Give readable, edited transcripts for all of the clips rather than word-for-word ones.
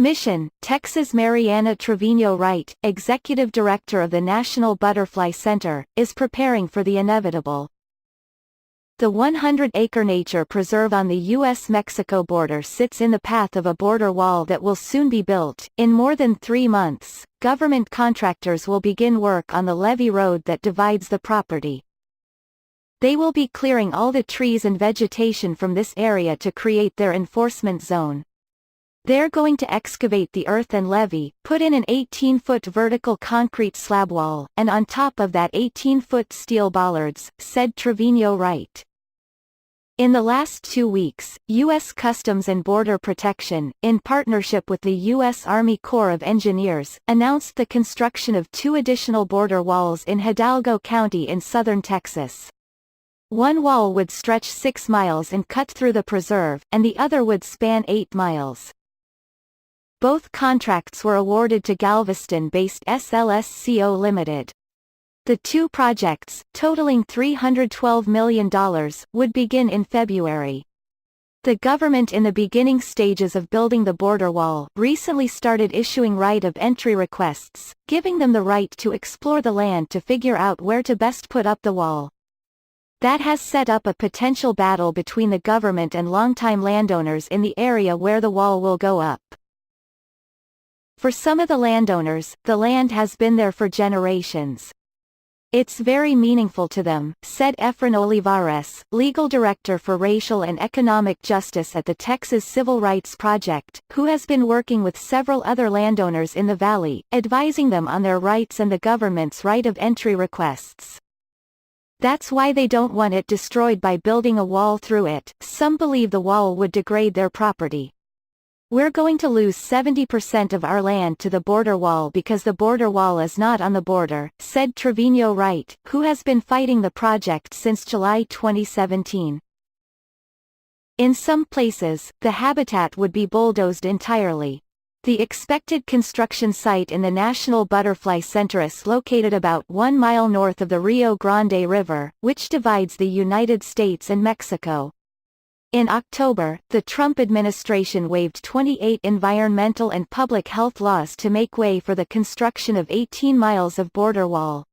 Mission, Texas. Marianna Trevino-Wright, executive director of the National Butterfly Center, is preparing for the inevitable. The 100-acre nature preserve on the U.S. Mexico border sits in the path of a border wall that will soon be built. In more than 3 months, government contractors will begin work on the levee road that divides the property. They will be clearing all the trees and vegetation from this area to create their enforcement zone. They're going to excavate the earth and levee, put in an 18-foot vertical concrete slab wall, and on top of that 18-foot steel bollards, said Trevino-Wright. In the last 2 weeks, U.S. Customs and Border Protection, in partnership with the U.S. Army Corps of Engineers, announced the construction of 2 additional border walls in Hidalgo County in southern Texas. One wall would stretch 6 miles and cut through the preserve, and the other would span 8 miles. Both contracts were awarded to Galveston-based SLSCO Limited. The 2 projects, totaling $312 million, would begin in February. The government in the beginning stages of building the border wall recently started issuing right of entry requests, giving them the right to explore the land to figure out where to best put up the wall. That has set up a potential battle between the government and longtime landowners in the area where the wall will go up. For some of the landowners, the land has been there for generations. It's very meaningful to them, said Efrain Olivares, legal director for racial and economic justice at the Texas Civil Rights Project, who has been working with several other landowners in the valley, advising them on their rights and the government's right of entry requests. That's why they don't want it destroyed by building a wall through it. Some believe the wall would degrade their property. We're going to lose 70% of our land to the border wall because the border wall is not on the border, said Trevino-Wright, who has been fighting the project since July 2017. In some places, the habitat would be bulldozed entirely. The expected construction site in the National Butterfly Center is located about 1 mile north of the Rio Grande River, which divides the United States and Mexico. In October, the Trump administration waived 28 environmental and public health laws to make way for the construction of 18 miles of border wall.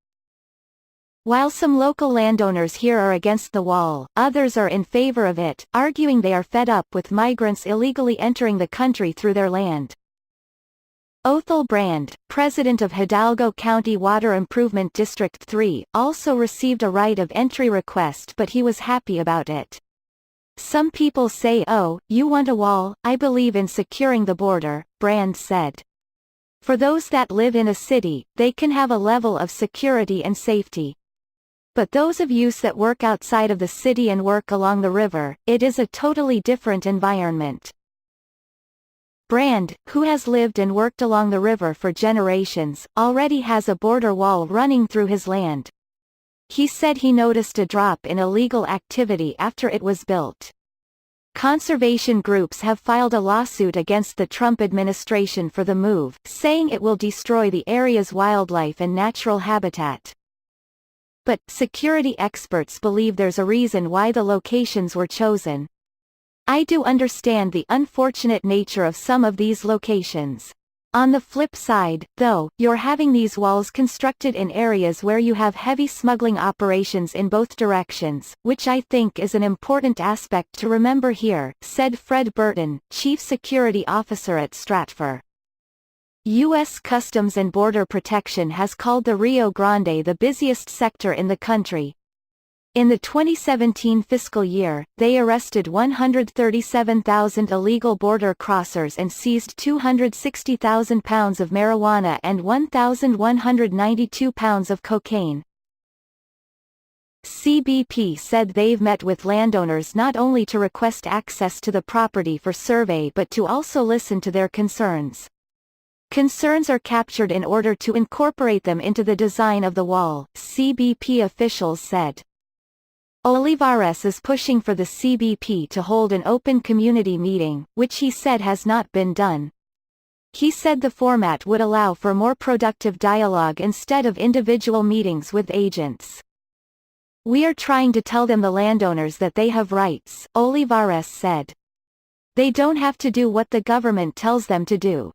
While some local landowners here are against the wall, others are in favor of it, arguing they are fed up with migrants illegally entering the country through their land. Othel Brand, president of Hidalgo County Water Improvement District 3, also received a right of entry request, but he was happy about it. Some people say, "Oh, you want a wall? I believe in securing the border," Brand said. For those that live in a city, they can have a level of security and safety. But those of you that work outside of the city and work along the river, it is a totally different environment. Brand, who has lived and worked along the river for generations, already has a border wall running through his land. He said he noticed a drop in illegal activity after it was built. Conservation groups have filed a lawsuit against the Trump administration for the move, saying it will destroy the area's wildlife and natural habitat. But security experts believe there's a reason why the locations were chosen. I do understand the unfortunate nature of some of these locations. On the flip side, though, you're having these walls constructed in areas where you have heavy smuggling operations in both directions, which I think is an important aspect to remember here, said Fred Burton, chief security officer at Stratfor. U.S. Customs and Border Protection has called the Rio Grande the busiest sector in the country. In the 2017 fiscal year, they arrested 137,000 illegal border crossers and seized 260,000 pounds of marijuana and 1,192 pounds of cocaine. CBP said they've met with landowners not only to request access to the property for survey but to also listen to their concerns. Concerns are captured in order to incorporate them into the design of the wall, CBP officials said. Olivares is pushing for the CBP to hold an open community meeting, which he said has not been done. He said the format would allow for more productive dialogue instead of individual meetings with agents. "We are trying to tell them, the landowners, that they have rights," Olivares said. They don't have to do what the government tells them to do.